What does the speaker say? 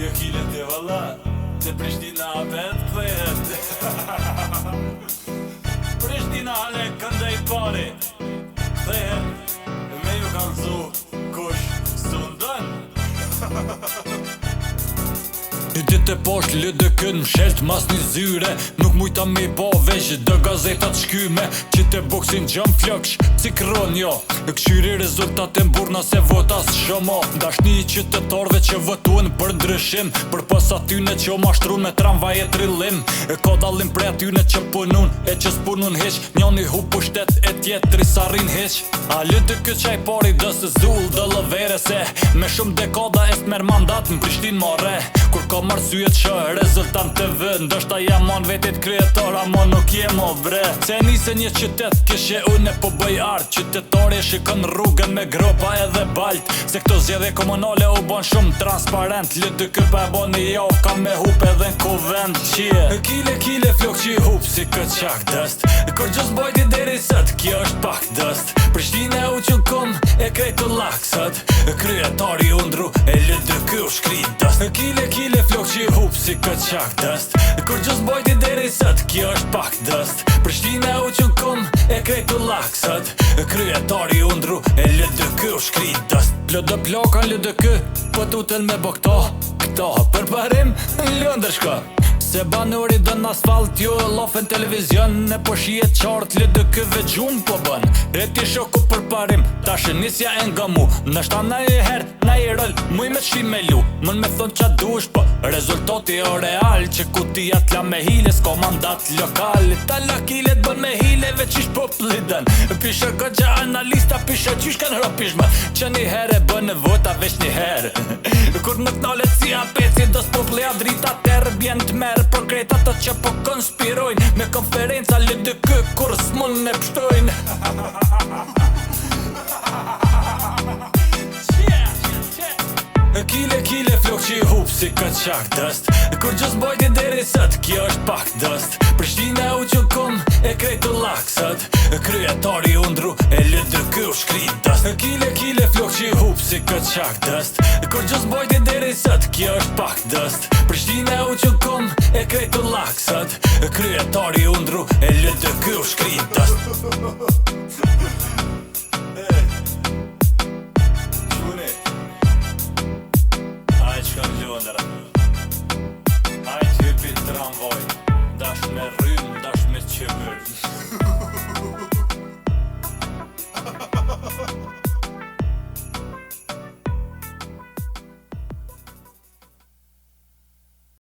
Jo kile te valla, te Prishtina apet këthehet. Prishtina hale këndaj pari këthehet, me ju kalzu kush sundën. Një ditë e poshtë LDK m'shelt mas një zyre, nuk mujta me po veç dë gazetat shkyme, që te boksin gjëm floksh, si kron jo, këshyri rezultate mburna se votas shomo, dashni i qytetarve që votuen për ndryshim, për pës atyne që o mashtrun me tramvaj e trillim, ka dallim pre atyne që punun e që s'punun heq, njoni hu pushtet e tjetri s'arrin heq. A LDK qaj pari dës zull dë lëvere se, me shumë dekada e s'mer mandat në Prishtin more, kur ka marsyet që rezultant të vë, ndoshta jamon vetit kryetar, ama nuk jem o bre. Se nise një qytet kishe une po bëj art, qytetari shikon rrugën me gropa edhe balt, se këto zjedhe komunale u bon shumë transparent, LDK pa e bon një javë ka me hup edhe në kuvend qie. Kile flok që i hup si këtë qak dëst, kur gjës bojti deri sët, kjo është pak dëst, Prishtina u që kom e krejtu laksat, kryetari undru e LDK u shkrit dëst. Kile flok që i hup si këtë qak dëst, kur gjës bojti deri sët, kjo është pak dëst, Prishtina u që kom e krejtu laksat, kryetari undru e LDK u shkrit dëst. Plot dë ploka LDK, po tuten me bo këto për parim lëndër shka, se banori dën asfalt jo lofen televizion, ne po shijet qartë LDK vegjum po bën, reti shoku për parim, tashe nisja e nga mu, nështa na i her, na i rëll, muj me shim me lu, mën me thon qa dush po, rezultati o real, që kutia t'la me hile, s'ko mandat lokal, ta lakilet bën me hile, veqish po pliden, pisha gëgja analista, pisha qysh kan hropishma, që një herë e bën vota veç një herë, kur më t'nalet si apeci, dos popli a drita terë, bjen t'merë, për krejt ato që po konspirojnë, me konferenca LDK kur s'mun me pështojnë. Kile flok që i hup si këtë qak dëst, kur gjës bojti deri sët, kjo është pak dëst, Prishtina u që kom e krejtu laksat, kryetari undru e LDK u shkrit dëst. Kile flok që i hup si këtë qak dëst, kur gjës bojti deri sët, kjo është pak dëst, Prishtina u që kom e krejtu laksat, kryetari undru e LDK u shkrit dëst.